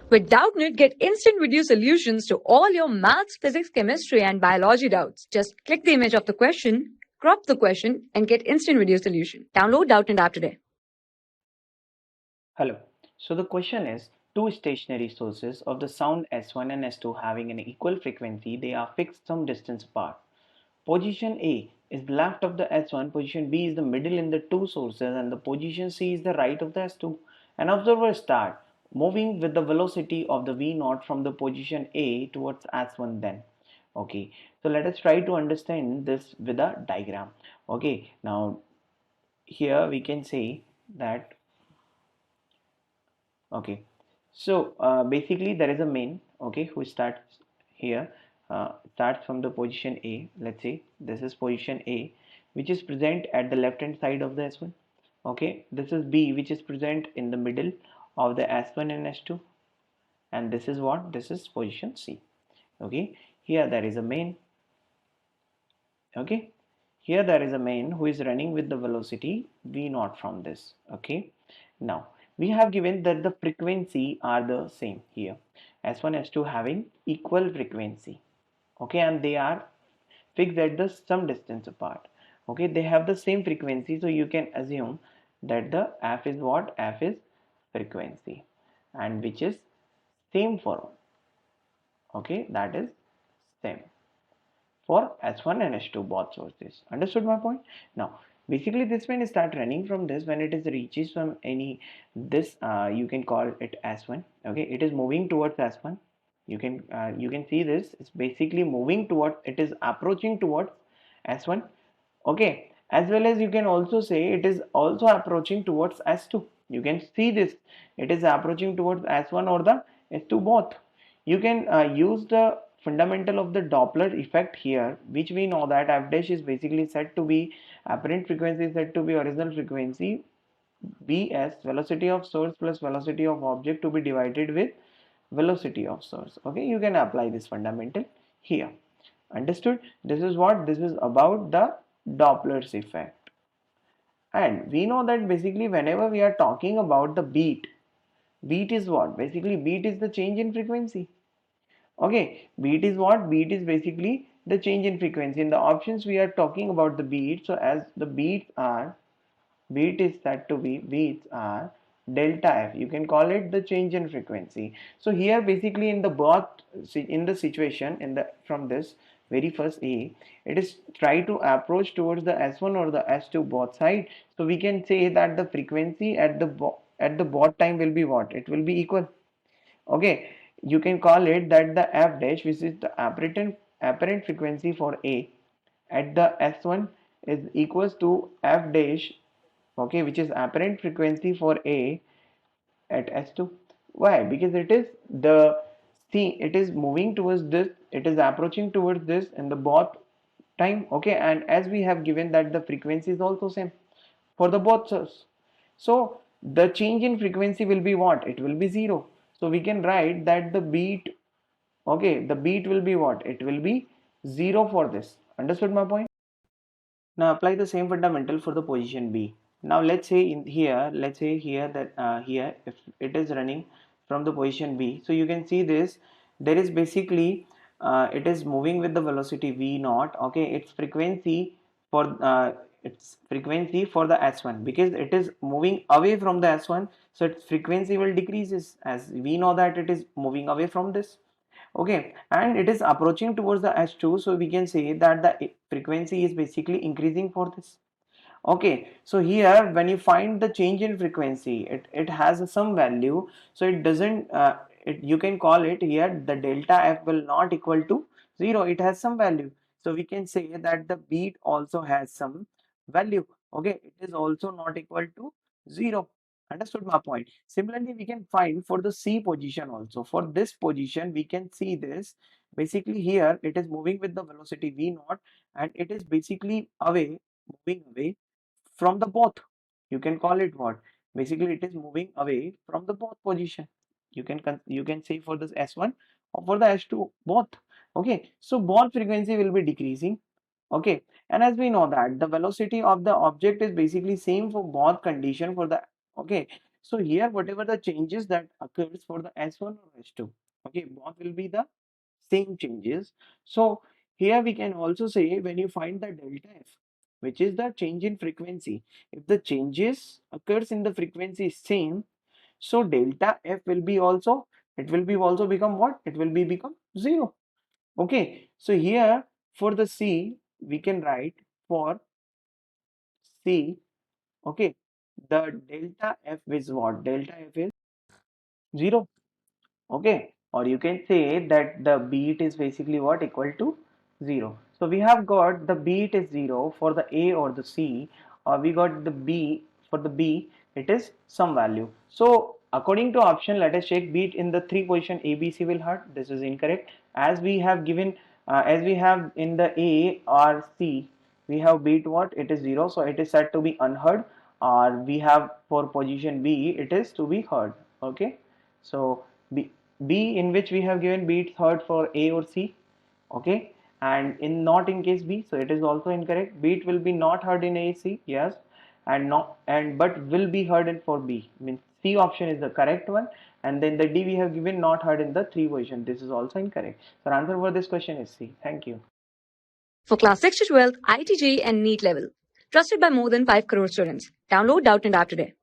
With Doubtnut, get instant video solutions to all your maths, physics, chemistry, and biology doubts. Just click the image of the question, crop the question, and get instant video solution. Download Doubtnut app today. Hello. So the question is, two stationary sources of the sound S1 and S2 having an equal frequency, they are fixed some distance apart. Position A is left of the S1, position B is the middle in the two sources, and the position C is the right of the S2. An observer start moving with the velocity of the V naught from the position A towards S1 then. Okay, so let us try to understand this with a diagram. Okay, now here we can say that okay, so basically there is a main, okay, who starts here, starts from the position A. Let's say this is position A, which is present at the left hand side of the S1. Okay, this is B, which is present in the middle of the S1 and S2, and this is what, this is position C. Okay, here there is a main. Okay, here there is a main who is running with the velocity v naught from this. Okay, now we have given that the frequency are the same here, s1 s2 having equal frequency. Okay, and they are fixed at the some distance apart. Okay, they have the same frequency, so you can assume that the f is what, f is frequency, and which is same for all. Okay, that is same for S1 and S2 both sources. Understood my point? Now, basically this when start running from this, when it is reaches from any this, you can call it S1. Okay, it is moving towards S1. You can see this is basically moving towards, it is approaching towards S1. Okay, as well as you can also say it is also approaching towards S2. You can see this, it is approaching towards S1 or the S2 both. You can use the fundamental of the Doppler effect here, which we know that f dash is basically said to be apparent frequency is said to be original frequency, bs velocity of source plus velocity of object to be divided with velocity of source. Okay, you can apply this fundamental here. Understood? This is what, this is about the Doppler's effect. And we know that basically whenever we are talking about the beat is what, basically beat is the change in frequency. Okay, beat is what, beat is basically the change in frequency. In the options we are talking about the beat, so as the beats are, beat is said to be, beats are delta f, you can call it the change in frequency. So here basically in the both, in the situation, in the from this very first A, it is try to approach towards the S1 or the S2 both side. So we can say that the frequency at the both time will be what, it will be equal. Okay, you can call it that the f dash, which is the apparent frequency for A at the S1, is equals to f dash, okay, which is apparent frequency for A at S2. Why? Because it is the, see, it is moving towards this, it is approaching towards this in the both time. Okay, and as we have given that the frequency is also same for the both source, so the change in frequency will be what, it will be zero. So we can write that the beat, okay, the beat will be what, it will be zero for this. Understood my point? Now apply the same fundamental for the position B. Now let's say in here, let's say here that here if it is running from the position B, so you can see this, there is basically it is moving with the velocity v naught. Okay, its frequency for the S1, because it is moving away from the S1, so its frequency will decreases, as we know that it is moving away from this. Okay, and it is approaching towards the S2, so we can say that the frequency is basically increasing for this. Okay, so here when you find the change in frequency, it has some value, so it doesn't you can call it here the delta f will not equal to 0, it has some value. So we can say that the beat also has some value. Okay, it is also not equal to 0. Understood my point? Similarly, we can find for the C position also. For this position, we can see this. Basically here it is moving with the velocity v naught, and it is basically away, moving away from the both. You can call it what, basically it is moving away from the both position. You can say for this S1 or for the S2 both. Okay, so both frequency will be decreasing. Okay, and as we know that the velocity of the object is basically same for both condition for the, okay, So here, whatever the changes that occurs for the S1 or S2, okay, both will be the same changes. So here we can also say when you find the delta F, which is the change in frequency, if the changes occurs in the frequency is same, so delta F will be also, it will be also become what? It will be become 0. Okay, so here for the C, we can write for C, okay, the delta F is what? Delta F is 0. Okay, or you can say that the beat is basically what? Equal to 0. So we have got the beat is 0 for the A or the C, or we got the B for the B, it is some value. So according to option, let us check beat in the three position A, B, C will hurt. This is incorrect, as we have given as we have in the A or C, we have beat what? It is 0, so it is said to be unheard. Or we have for position B, it is to be heard. Okay, so B in which we have given beat heard for A or C, okay, and in not in case B, so it is also incorrect. Beat will be not heard in A, C, yes, and not and but will be heard in for B. Means C option is the correct one, and then the D we have given not heard in the three version. This is also incorrect. So answer for this question is C. Thank you. For class 6 to 12, IIT JEE and NEET level. Trusted by more than 5 crore students. Download Doubtnut App today.